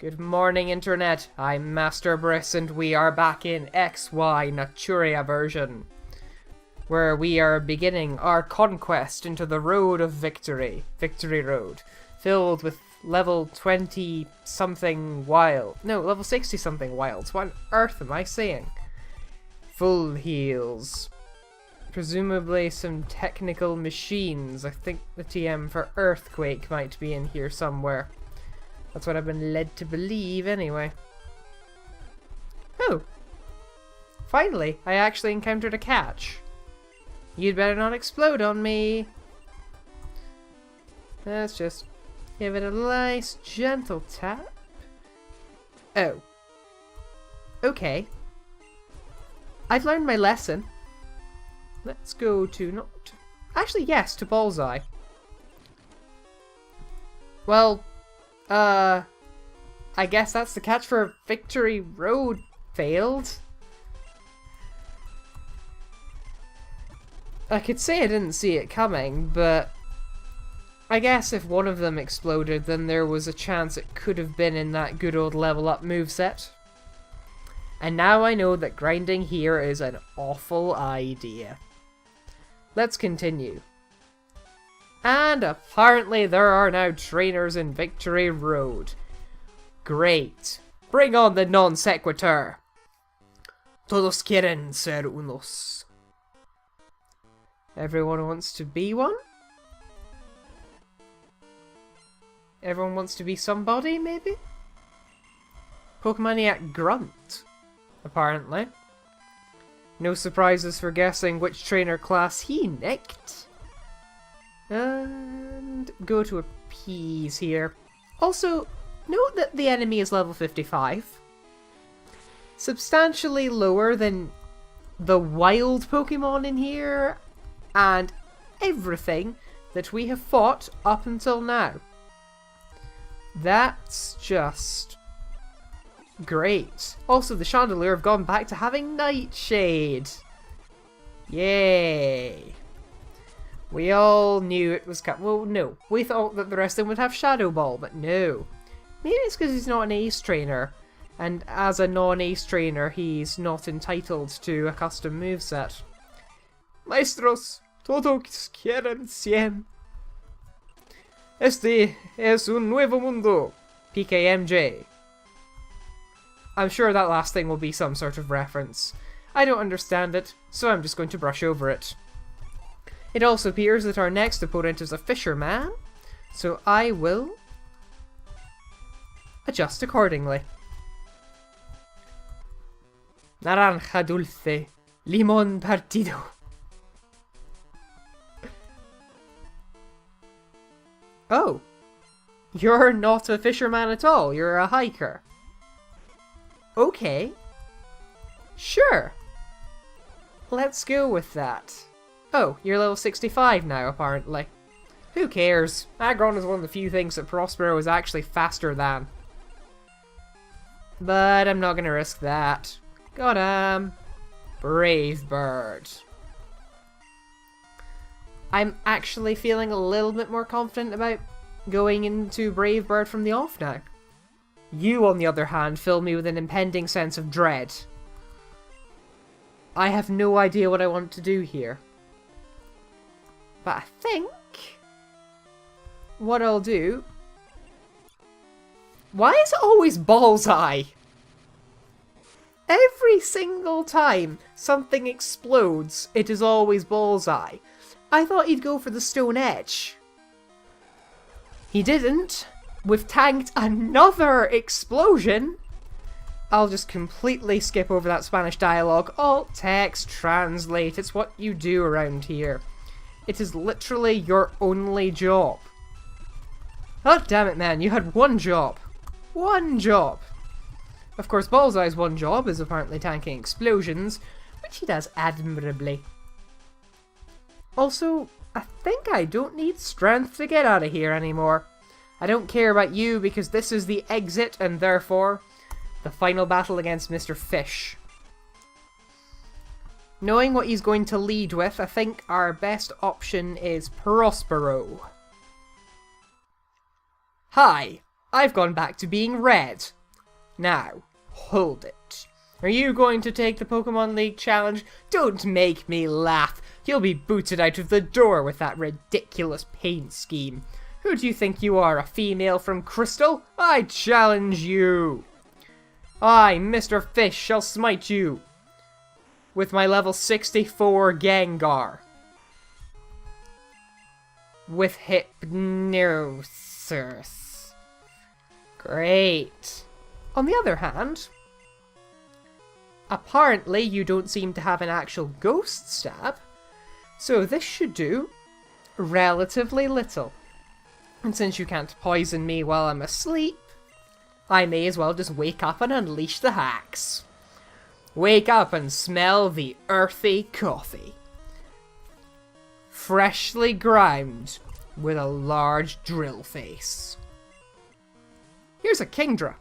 Good morning, Internet. I'm Master Bryss, and we are back in XY Naturia version, where we are beginning our conquest into the Road of Victory, Victory Road, filled with level 20-something wild. No, level 60-something wilds. What on earth am I saying? Full heals. Presumably some technical machines. I think the TM for Earthquake might be in here somewhere. That's what I've been led to believe, anyway. Oh! Finally, I actually encountered a catch. You'd better not explode on me. Let's just give it a nice, gentle tap. Oh. Okay. I've learned my lesson. Let's go to actually, yes, to Bullseye. Well, I guess that's the catch for Victory Road failed. I could say I didn't see it coming, but I guess if one of them exploded, then there was a chance it could have been in that good old level up moveset. And now I know that grinding here is an awful idea. Let's continue. And apparently there are now trainers in Victory Road. Great. Bring on the non sequitur. Todos quieren ser unos. Everyone wants to be one? Everyone wants to be somebody, maybe? Pokemaniac Grunt, apparently. No surprises for guessing which trainer class he nicked. And go to appease here. Also, note that the enemy is level 55. Substantially lower than the wild Pokemon in here, and everything that we have fought up until now. That's just great. Also, the Chandelier have gone back to having Nightshade. Yay. We all knew it was well, no. We thought that the rest of them would have Shadow Ball, but no. Maybe it's because he's not an Ace trainer, and as a non-Ace trainer, he's not entitled to a custom moveset. Maestros, todos quieren 100. Este es un nuevo mundo. PKMJ. I'm sure that last thing will be some sort of reference. I don't understand it, so I'm just going to brush over it. It also appears that our next opponent is a fisherman, so I will adjust accordingly. Naranja dulce, limón partido. Oh, you're not a fisherman at all, you're a hiker. Okay. Sure. Let's go with that. Oh, you're level 65 now, apparently. Who cares? Aggron is one of the few things that Prospero is actually faster than. But I'm not gonna risk that. Got him. Brave Bird. I'm actually feeling a little bit more confident about going into Brave Bird from the off now. You, on the other hand, fill me with an impending sense of dread. I have no idea what I want to do here. But I think what I'll do... Why is it always Bullseye? Every single time something explodes, it is always Bullseye. I thought he'd go for the Stone Edge. He didn't. We've tanked another explosion. I'll just completely skip over that Spanish dialogue. Alt text translate. It's what you do around here. It is literally your only job. Oh, damn it, man. You had one job. One job. Of course, Bullseye's one job is apparently tanking explosions, which he does admirably. Also, I think I don't need strength to get out of here anymore. I don't care about you because this is the exit and therefore the final battle against Mr. Fish. Knowing what he's going to lead with, I think our best option is Prospero. Hi, I've gone back to being red. Now, hold it. Are you going to take the Pokemon League challenge? Don't make me laugh. You'll be booted out of the door with that ridiculous paint scheme. Who do you think you are, a female from Crystal? I challenge you. I, Mr. Fish, shall smite you with my level 64 Gengar. With Hypnosis. Great. On the other hand, apparently you don't seem to have an actual ghost stab, so this should do relatively little. And since you can't poison me while I'm asleep, I may as well just wake up and unleash the hacks. Wake up and smell the earthy coffee. Freshly ground with a large drill face. Here's a Kingdra.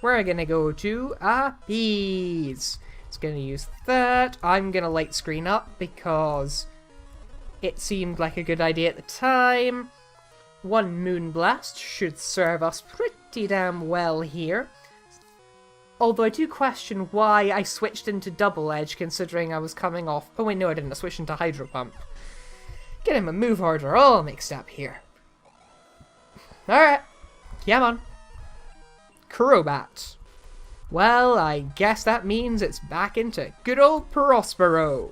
We're gonna go to Appease. It's gonna use that. I'm gonna light screen up because it seemed like a good idea at the time. One Moonblast should serve us pretty damn well here. Although I do question why I switched into Double Edge considering I was coming off... Oh wait, no I didn't. I switched into Hydro Pump. Getting my move order all mixed up here. Alright. Come on. Crobat. Well, I guess that means it's back into good old Prospero,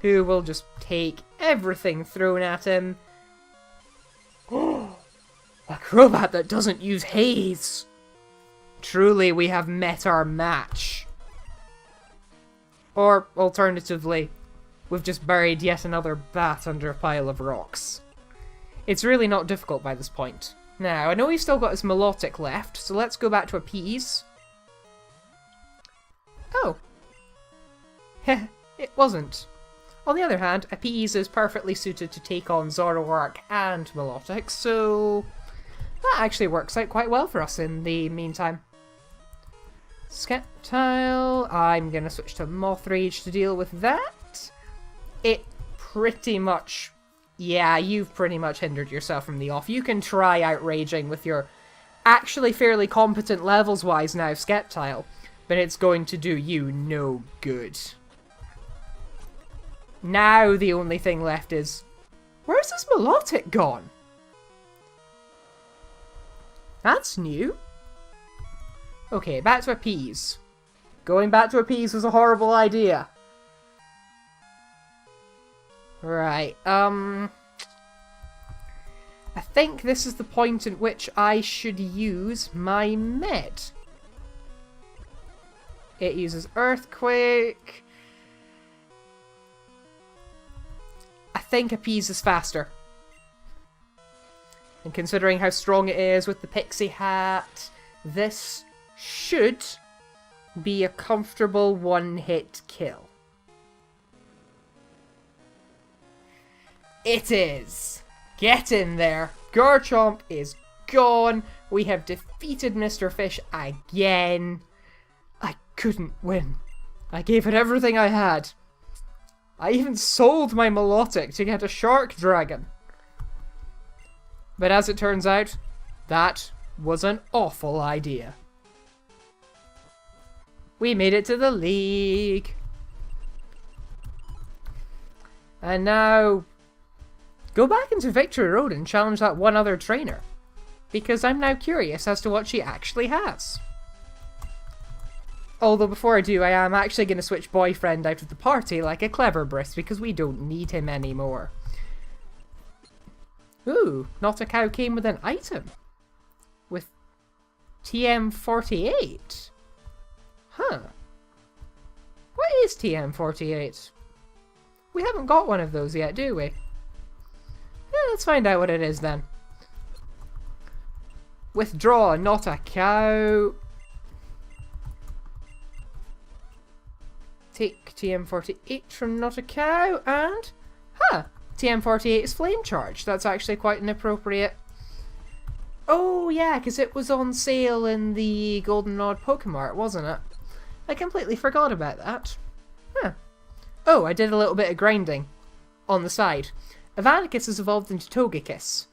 who will just take everything thrown at him. A Crobat that doesn't use haze. Truly, we have met our match. Or, alternatively, we've just buried yet another bat under a pile of rocks. It's really not difficult by this point. Now, I know he's still got his Melodic left, so let's go back to Appease. Oh. It wasn't. On the other hand, Appease is perfectly suited to take on Zoroark and Melodic, so that actually works out quite well for us in the meantime. Sceptile, I'm going to switch to Mothrage to deal with that. It pretty much... Yeah, you've pretty much hindered yourself from the off. You can try outraging with your actually fairly competent levels-wise now, Sceptile, but it's going to do you no good. Now the only thing left is... Where's this Melodic gone? That's new. Okay, back to Appease. Going back to Appease was a horrible idea. Right, I think this is the point at which I should use my med. It uses Earthquake. I think Appease is faster. And considering how strong it is with the Pixie Hat, this should be a comfortable one-hit kill. It is! Get in there! Garchomp is gone! We have defeated Mr. Fish again! I couldn't win. I gave it everything I had. I even sold my Melodic to get a Shark Dragon. But as it turns out, that was an awful idea. We made it to the league. And now... go back into Victory Road and challenge that one other trainer. Because I'm now curious as to what she actually has. Although before I do, I am actually going to switch Boyfriend out of the party like a clever Bryss because we don't need him anymore. Ooh, Not a Cow came with an item. With TM48. Huh. What is TM48? We haven't got one of those yet, do we? Yeah, let's find out what it is then. Withdraw, Not a Cow. Take TM48 from Not a Cow and... Huh! TM48 is Flame Charge. That's actually quite an appropriate... Oh yeah, because it was on sale in the Golden Odd Pokemart, wasn't it? I completely forgot about that. Huh. Oh, I did a little bit of grinding on the side. Evanicus has evolved into Togekiss.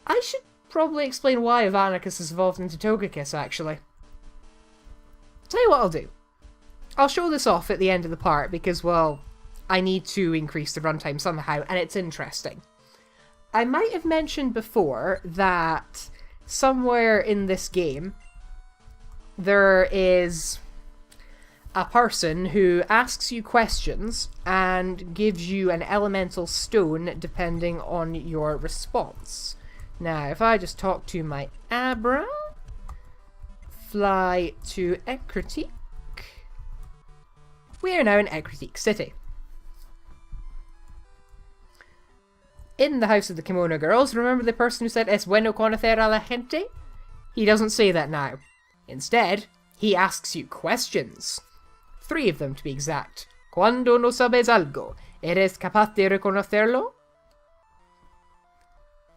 I should probably explain why Ivanicus has evolved into Togekiss, actually. Tell you what I'll do. I'll show this off at the end of the part because, well, I need to increase the runtime somehow, and it's interesting. I might have mentioned before that somewhere in this game there is a person who asks you questions and gives you an elemental stone depending on your response. Now, if I just talk to my Abra, fly to Ecruteak, we are now in Ecruteak City. In the House of the Kimono Girls, remember the person who said, "Es bueno conocer a la gente"? He doesn't say that now. Instead, he asks you questions. 3 of them, to be exact. Cuando no sabes algo, ¿eres capaz de reconocerlo?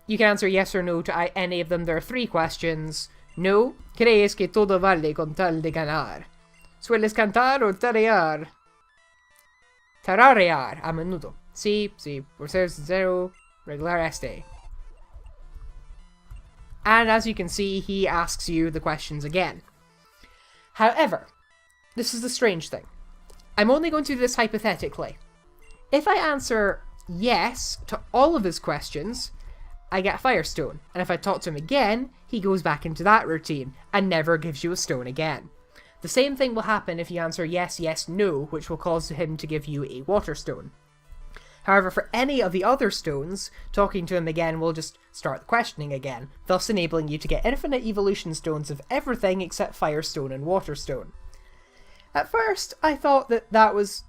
You can answer yes or no to any of them. There are 3 questions. No, ¿crees que todo vale con tal de ganar? ¿Sueles cantar o tararear? Tararear, a menudo. Sí, por ser sincero, regular este. And as you can see, he asks you the questions again. However, this is the strange thing. I'm only going to do this hypothetically. If I answer yes to all of his questions, I get a Firestone. And if I talk to him again, he goes back into that routine and never gives you a stone again. The same thing will happen if you answer yes, yes, no, which will cause him to give you a Water Stone. However, for any of the other stones, talking to him again will just start the questioning again, thus enabling you to get infinite evolution stones of everything except Firestone and Water Stone. At first, I thought that was...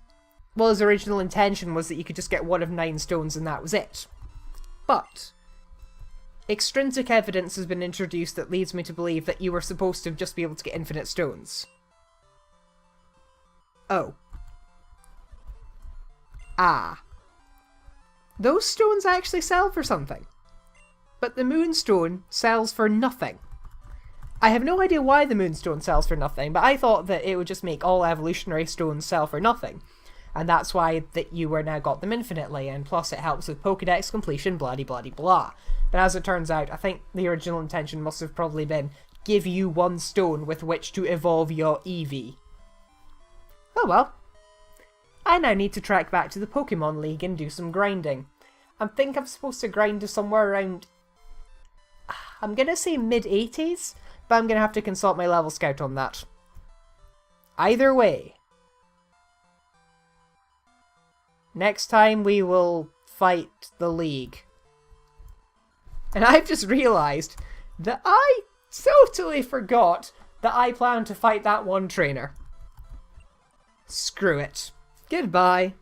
well, his original intention was that you could just get 1 of 9 stones and that was it. But extrinsic evidence has been introduced that leads me to believe that you were supposed to just be able to get infinite stones. Oh. Ah. Those stones actually sell for something. But the Moonstone sells for nothing. I have no idea why the Moonstone sells for nothing, but I thought that it would just make all evolutionary stones sell for nothing. And that's why that you were now got them infinitely, and plus it helps with Pokedex completion, blah-de-blah-de-blah. But as it turns out, I think the original intention must have probably been give you 1 stone with which to evolve your Eevee. Oh well. I now need to track back to the Pokemon League and do some grinding. I think I'm supposed to grind to somewhere around... I'm gonna say mid-80s, but I'm gonna have to consult my level scout on that. Either way, next time we will fight the League. And I've just realised that I totally forgot that I planned to fight that one trainer. Screw it. Goodbye.